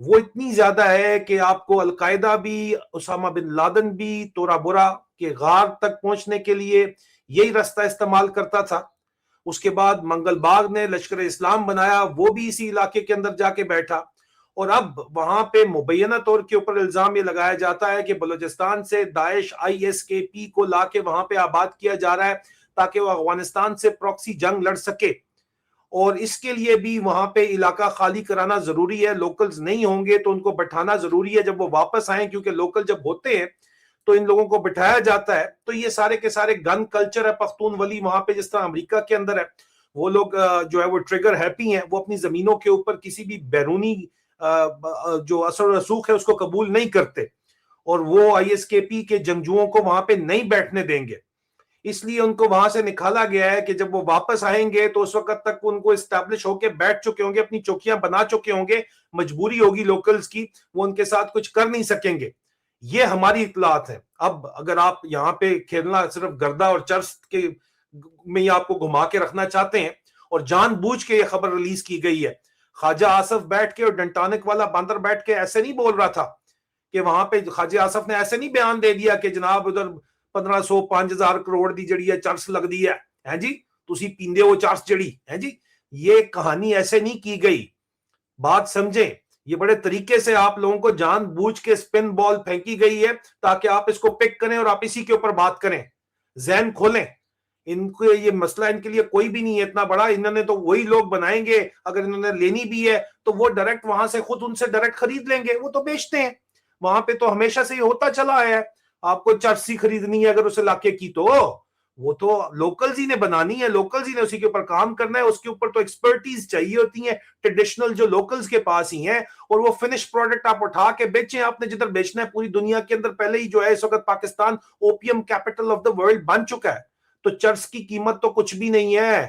وہ اتنی زیادہ ہے کہ آپ کو القاعدہ بھی، اسامہ بن لادن بھی تورا بورا کے غار تک پہنچنے کے لیے یہی راستہ استعمال کرتا تھا. اس کے بعد منگل باغ نے لشکر اسلام بنایا، وہ بھی اسی علاقے کے اندر جا کے بیٹھا. اور اب وہاں پہ مبینہ طور کے اوپر الزام یہ لگایا جاتا ہے کہ بلوچستان سے داعش ISKP کو لا کے وہاں پہ آباد کیا جا رہا ہے تاکہ وہ افغانستان سے پراکسی جنگ لڑ سکے. اور اس کے لیے بھی وہاں پہ علاقہ خالی کرانا ضروری ہے. لوکلز نہیں ہوں گے تو ان کو بٹھانا ضروری ہے جب وہ واپس آئیں، کیونکہ لوکل جب ہوتے ہیں تو ان لوگوں کو بٹھایا جاتا ہے. تو یہ سارے کے سارے گن کلچر ہے پختون ولی وہاں پہ، جس طرح امریکہ کے اندر ہے. وہ لوگ جو ہے وہ ٹریگر ہیپی ہیں، وہ اپنی زمینوں کے اوپر کسی بھی بیرونی جو اثر و رسوخ ہے اس کو قبول نہیں کرتے، اور وہ ISKP کے جنگجوؤں کو وہاں پہ نہیں بیٹھنے دیں گے. اس لیے ان کو وہاں سے نکالا گیا ہے کہ جب وہ واپس آئیں گے تو اس وقت تک ان کو اسٹیبلش ہو کے بیٹھ چکے ہوں گے، اپنی چوکیاں بنا چکے ہوں گے. مجبوری ہوگی لوکلز کی، وہ ان کے ساتھ کچھ کر نہیں سکیں گے. یہ ہماری اطلاعات ہیں. اب اگر آپ یہاں پہ کھیلنا صرف گردہ اور چرس کے میں ہی آپ کو گھما کے رکھنا چاہتے ہیں، اور جان بوجھ کے یہ خبر ریلیز کی گئی ہے. خواجہ آصف بیٹھ کے اور ڈنٹانک والا باندر بیٹھ کے ایسے نہیں بول رہا تھا کہ وہاں پہ خواجہ آصف نے ایسے نہیں بیان دے دیا کہ جناب ادھر 1500 5000 کروڑ دی جڑی ہے چرس لگ دی ہے جی، تسی پیندے ہو چرس جڑی ہے جی. یہ کہانی ایسے نہیں کی گئی. بات سمجھیں، یہ بڑے طریقے سے آپ لوگوں کو جان بوجھ کے سپن بال پھینکی گئی ہے تاکہ آپ اس کو پک کریں اور آپ اسی کے اوپر بات کریں. ذہن کھولیں. ان کو یہ مسئلہ ان کے لیے کوئی بھی نہیں ہے اتنا بڑا. انہوں نے تو وہی لوگ بنائیں گے، اگر انہوں نے لینی بھی ہے تو وہ ڈائریکٹ وہاں سے خود ان سے ڈائریکٹ خرید لیں گے. وہ تو بیچتے ہیں وہاں پہ، تو ہمیشہ سے یہ ہوتا چلا آیا ہے. آپ کو چرسی خریدنی ہے اگر اس علاقے کی تو وہ تو لوکلز ہی نے بنانی ہے، لوکلز ہی نے اسی کے اوپر کام کرنا ہے. اس کے اوپر تو ایکسپرٹیز چاہیے ہوتی ہیں ٹریڈیشنل جو لوکلز کے پاس ہی ہیں، اور وہ فنش پروڈکٹ آپ اٹھا کے بیچیں. آپ نے جدھر بیچنا ہے پوری دنیا کے اندر. پہلے ہی جو ہے اس وقت Pakistan opium capital of the world بن چکا ہے، تو چرس کی قیمت تو کچھ بھی نہیں ہے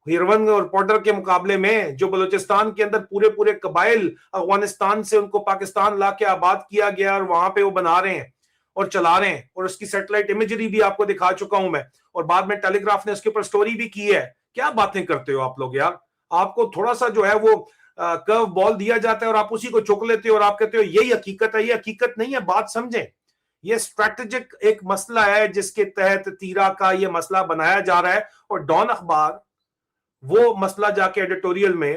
ہیروین اور پاؤڈر کے مقابلے میں. جو بلوچستان کے اندر پورے پورے قبائل افغانستان سے ان کو پاکستان لا کے آباد کیا گیا، اور وہاں پہ وہ بنا رہے ہیں اور چلا رہے ہیں. اور اس کی سیٹلائٹ امیجری بھی آپ کو دکھا چکا ہوں میں، اور بعد میں ٹیلی گراف نے اس کے اوپر سٹوری بھی کی ہے. کیا باتیں کرتے ہو آپ لوگ یار. آپ کو تھوڑا سا جو ہے وہ کرو بال دیا جاتا ہے اور آپ اسی کو چک لیتے ہو اور آپ کہتے ہو یہی حقیقت ہے. یہ حقیقت نہیں ہے. بات سمجھیں، یہ اسٹریٹجک ایک مسئلہ ہے جس کے تحت تیرا کا یہ مسئلہ بنایا جا رہا ہے. اور ڈان اخبار وہ مسئلہ جا کے ایڈیٹوریل میں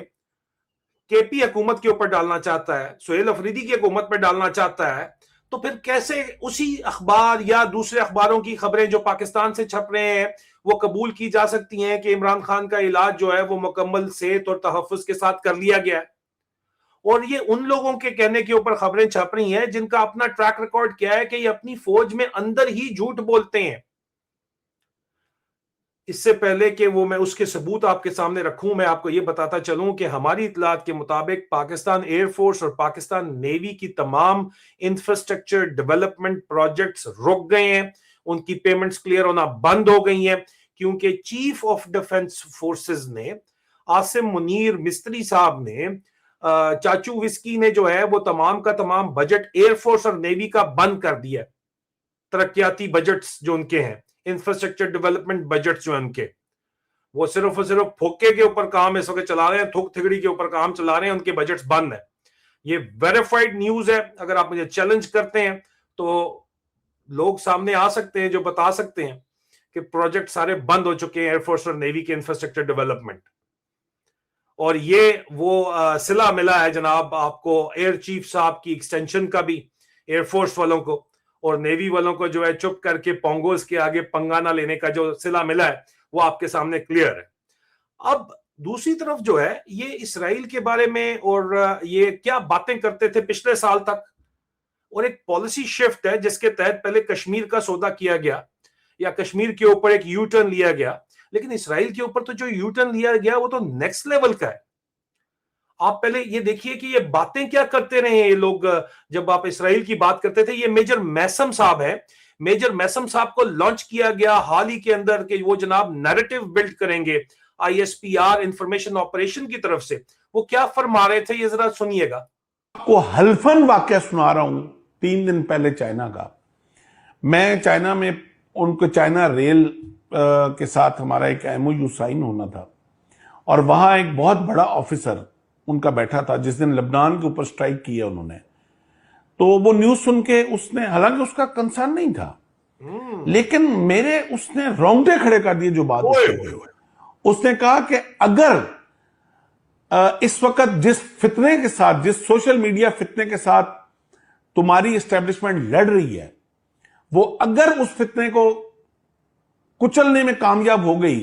KP حکومت کے اوپر ڈالنا چاہتا ہے، سہیل افریدی کی حکومت پہ ڈالنا چاہتا ہے. تو پھر کیسے اسی اخبار یا دوسرے اخباروں کی خبریں جو پاکستان سے چھپ رہے ہیں وہ قبول کی جا سکتی ہیں کہ عمران خان کا علاج جو ہے وہ مکمل صحت اور تحفظ کے ساتھ کر لیا گیا ہے؟ اور یہ ان لوگوں کے کہنے کے اوپر خبریں چھپ رہی ہیں جن کا اپنا ٹریک ریکارڈ کیا ہے کہ یہ اپنی فوج میں اندر ہی جھوٹ بولتے ہیں. اس سے پہلے کہ وہ میں اس کے ثبوت آپ کے سامنے رکھوں، میں آپ کو یہ بتاتا چلوں کہ ہماری اطلاعات کے مطابق پاکستان ایئر فورس اور پاکستان نیوی کی تمام انفراسٹرکچر ڈیولپمنٹ پروجیکٹس رک گئے ہیں. ان کی پیمنٹس کلیئر ہونا بند ہو گئی ہیں کیونکہ چیف آف ڈیفنس فورسز نے، عاصم منیر مستری صاحب نے، چاچو وسکی نے جو ہے وہ تمام کا تمام بجٹ ایئر فورس اور نیوی کا بند کر دیا. ترقیاتی بجٹس جو ان کے ہیں، انفراسٹرکچر ڈیولپمنٹ بجٹس جو ہیں ان کے، وہ صرف اور صرف پھوکے کے اوپر کام اس وقت چلا رہے ہیں، تھوک تھگڑی کے اوپر کام چلا رہے ہیں. ان کے بجٹس بند ہیں. یہ ویریفائڈ نیوز ہے. اگر آپ مجھے چیلنج کرتے ہیں تو لوگ سامنے آ سکتے ہیں جو بتا سکتے ہیں کہ پروجیکٹ سارے بند ہو چکے ہیں ایئر فورس اور نیوی کے انفراسٹرکچر ڈیولپمنٹ. اور یہ وہ صلہ ملا ہے جناب آپ کو ایئر چیف صاحب کی ایکسٹینشن کا بھی ایئر فورس والوں کو، اور نیوی والوں کو جو ہے چپ کر کے پونگوز کے آگے پنگا نہ لینے کا جو صلہ ملا ہے وہ آپ کے سامنے کلیئر ہے. اب دوسری طرف جو ہے یہ اسرائیل کے بارے میں اور یہ کیا باتیں کرتے تھے پچھلے سال تک، اور ایک پالیسی شفٹ ہے جس کے تحت پہلے کشمیر کا سودا کیا گیا یا کشمیر کے اوپر ایک یو ٹرن لیا گیا، لیکن اسرائیل کے اوپر تو جو یو ٹرن لیا گیا وہ تو نیکسٹ لیول کا ہے. آپ پہلے یہ دیکھیے کہ یہ باتیں کیا کرتے رہے ہیں یہ لوگ. جب آپ اسرائیل کی بات کرتے تھے، یہ میجر میسم صاحب ہیں، میجر میسم صاحب کو لانچ کیا گیا حال ہی کے اندر کہ وہ جناب نیریٹو بلڈ کریں گے ISPR انفارمیشن آپریشن کی طرف سے. وہ کیا فرما رہے تھے یہ ذرا سنیے گا. آپ کو حلفاً واقعہ سنا رہا ہوں 3 دن پہلے چائنا کا. میں چائنا میں ان کو چائنا ریل کے ساتھ ہمارا ایک MOU سائن ہونا تھا، اور وہاں ایک بہت بڑا آفیسر ان کا بیٹھا تھا جس دن لبنان کے اوپر سٹرائک کیا انہوں نے, تو وہ نیوز سن کے اس نے, حالانکہ اس کا کنسرن نہیں تھا, لیکن میرے اس نے رونگٹے کھڑے کر دیے جو بات اس نے کہا کہ اگر اس وقت جس فتنے کے ساتھ, جس سوشل میڈیا فتنے کے ساتھ تمہاری اسٹیبلشمنٹ لڑ رہی ہے, وہ اگر اس فتنے کو کچلنے میں کامیاب ہو گئی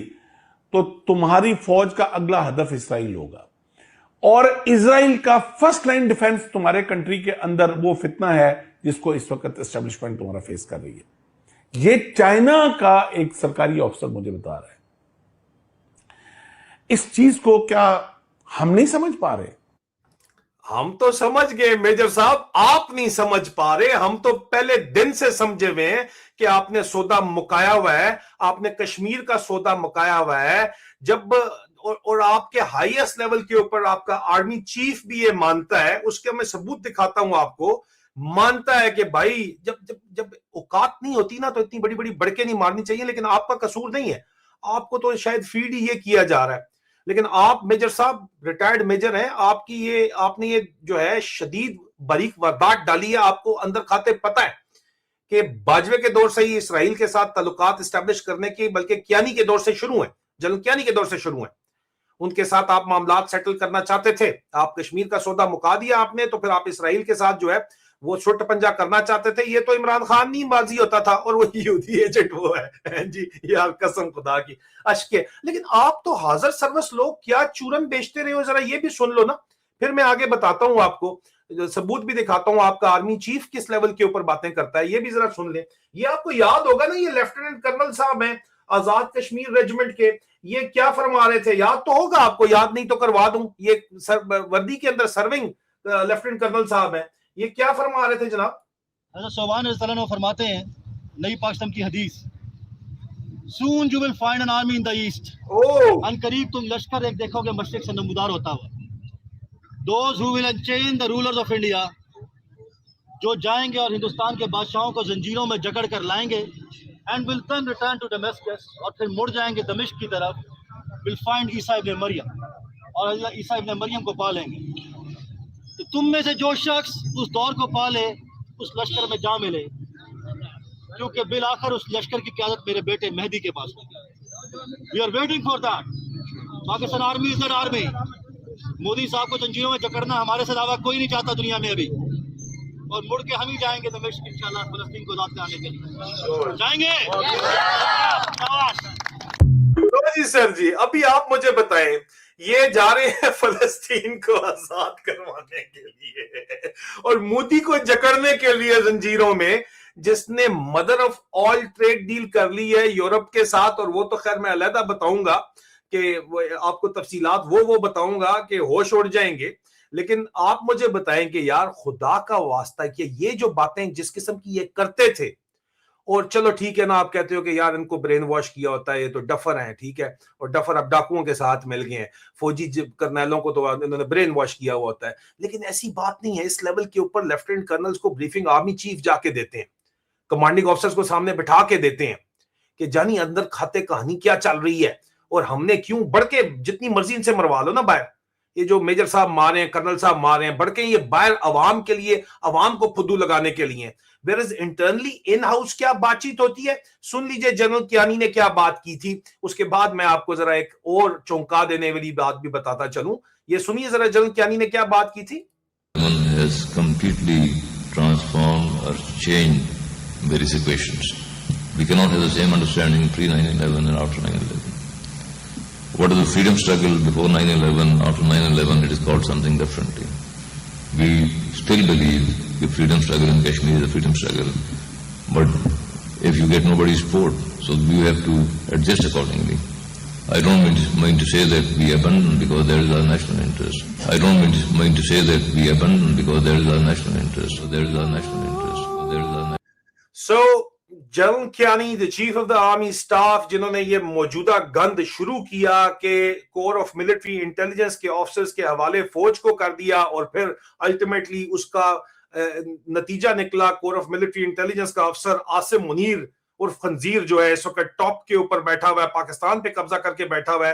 تو تمہاری فوج کا اگلا ہدف اسرائیل ہوگا, اور اسرائیل کا فرسٹ لائن ڈیفنس تمہارے کنٹری کے اندر وہ فتنہ ہے جس کو اس وقت اسٹیبلشمنٹ تمہارا فیس کر رہی ہے. یہ چائنا کا ایک سرکاری افسر مجھے بتا رہا ہے. اس چیز کو کیا ہم نہیں سمجھ پا رہے؟ ہم تو سمجھ گئے میجر صاحب, آپ نہیں سمجھ پا رہے. ہم تو پہلے دن سے سمجھے ہوئے ہیں کہ آپ نے سودا مکایا ہوا ہے, آپ نے کشمیر کا سودا مکایا ہوا ہے. جب اور آپ کے ہائیسٹ لیول کے اوپر آپ کا آرمی چیف بھی یہ مانتا ہے, اس کے میں ثبوت دکھاتا ہوں آپ کو, مانتا ہے کہ بھائی جب اوقات نہیں ہوتی نا تو اتنی بڑی بڑی بڑکے نہیں مارنی چاہیے. لیکن آپ کا قصور نہیں ہے, آپ کو تو شاید فیڈ ہی یہ کیا جا رہا ہے. لیکن آپ میجر صاحب ریٹائرڈ میجر ہیں, آپ نے یہ جو ہے شدید باریک واردات ڈالی ہے. آپ کو اندر کھاتے پتہ ہے کہ باجوے کے دور سے ہی اسرائیل کے ساتھ تعلقات اسٹیبلش کرنے کی, بلکہ کیانی کے دور سے شروع ہیں, جنرل کیانی کے دور سے شروع ہیں. ان کے ساتھ آپ معاملات سیٹل کرنا چاہتے تھے, آپ کشمیر کا سودا مکا دیا آپ نے, تو پھر آپ اسرائیل کے ساتھ جو ہے وہ چھٹ پنجا کرنا چاہتے تھے. یہ تو عمران خان نہیں بازی ہوتا تھا, اور وہ یہودی ایجنٹ وہ ہے جی, یار قسم خدا کی اشکے. لیکن آپ تو حاضر سروس لوگ کیا چورن بیچتے رہے ہو, ذرا یہ بھی سن لو نا, پھر میں آگے بتاتا ہوں آپ کو, ثبوت بھی دکھاتا ہوں آپ کا آرمی چیف کس لیول کے اوپر باتیں کرتا ہے, یہ بھی ذرا سن لیں. یہ آپ کو یاد ہوگا نا, یہ لیفٹیننٹ کرنل صاحب ہیں آزاد کشمیر ریجمنٹ کے, یہ کیا فرما رہے تھے, یاد تو ہوگا آپ کو, یاد نہیں تو کروا دوں. یہ وردی کے اندر سرونگ لیفٹیننٹ کرنل صاحب ہیں, یہ کیا فرما رہے تھے جناب؟ حضرت صوبان رضی اللہ عنہ فرماتے ہیں, نئی پاکستان کی حدیث, soon you will find an army in the east. ان قریب تم لشکر ایک دیکھو گے مشرق سے نمودار ہوتا ہوا. those who will unchain the rulers of India, جو جائیں گے اور ہندوستان کے بادشاہوں کو زنجیروں میں جکڑ کر لائیں گے, and will then return to Damascus, اور پھر مڑ جائیں گے دمشق کی طرف, will find عیسیٰ ابن مریم, اور اللہ عیسیٰ ابن مریم کو پا لیں گے. تو تم میں سے جو شخص اس دور کو پالے اس لشکر میں جا ملے, کیونکہ بالآخر اس لشکر کی قیادت میرے بیٹے مہدی کے پاس ہوگی. We are waiting for that. Pakistan army is that army. Modi صاحب کو زنجیروں میں جکڑنا ہمارے سے علاوہ کوئی نہیں چاہتا دنیا میں ابھی, اور مڑ کے ہم ہی جائیں گے دمشق انشاءاللہ فلسطین کو آزاد کرانے کے لیے جائیں گے. جی سر جی, ابھی آپ مجھے بتائیں, یہ جا رہے ہیں فلسطین کو آزاد کروانے کے لیے اور مودی کو جکڑنے کے لیے زنجیروں میں, جس نے mother of all trade deal کر لی ہے یورپ کے ساتھ. اور وہ تو خیر میں علیحدہ بتاؤں گا کہ آپ کو تفصیلات وہ بتاؤں گا کہ ہوش اڑ جائیں گے. لیکن آپ مجھے بتائیں کہ یار خدا کا واسطہ کہ یہ جو باتیں جس قسم کی یہ کرتے تھے, اور چلو ٹھیک ہے نا, آپ کہتے ہو کہ یار ان کو برین واش کیا ہوتا ہے, یہ تو ڈفر ہیں, ٹھیک ہے, اور ڈفر اب ڈاکوؤں کے ساتھ مل گئے ہیں, فوجی کرنیلوں کو تو انہوں نے برین واش کیا ہوا ہوتا ہے. لیکن ایسی بات نہیں ہے. اس لیول کے اوپر لیفٹیننٹ کرنلز کو بریفنگ آرمی چیف جا کے دیتے ہیں, کمانڈنگ آفیسرز کو سامنے بٹھا کے دیتے ہیں کہ جانی اندر کھاتے کہانی کیا چل رہی ہے, اور ہم نے کیوں بڑھ کے جتنی مرضی ان سے مروا لو نا باہر. یہ جو میجر صاحب مارے ہیں, کرنل صاحب مارے ہیں, بڑھ کے یہ باہر عوام کے لیے, عوام کو پھدو لگانے کے لیے. whereas internally in house کیا بات چیت ہوتی ہے, سن لیجئے جنرل کیانی نے کیا بات کی تھی. اس کے بعد میں آپ کو ذرا ایک اور چونکا دینے والی بات بھی بتاتا چلوں. یہ سنیے ذرا جنرل کیانی نے کیا بات کی تھی. has completely transformed or changed various equations. We cannot have the same understanding pre-9/11 and after 9/11. What is the freedom struggle before 9/11, after 9/11, it is called something differently. We still believe the freedom struggle in Kashmir is a freedom struggle, but if you get nobody's support, so we have to adjust accordingly. I don't mean to say that we abandon because there is our national interest. I don't mean to say that we abandon because there is our national interest. So there is our national interest. So there is our So general Kayani the chief of the army staff, جنہوں نے یہ موجودہ گند شروع کیا کہ کور of military intelligence کے officers کے حوالے فوج کو کر دیا, اور پھر الٹیمیٹلی اس کا نتیجہ نکلا کور آف ملٹری انٹیلیجنس کا افسر عاصم منیر عرف خنزیر جو ہے اس وقت ٹاپ کے اوپر بیٹھا ہوا ہے, پاکستان پہ قبضہ کر کے بیٹھا ہوا ہے.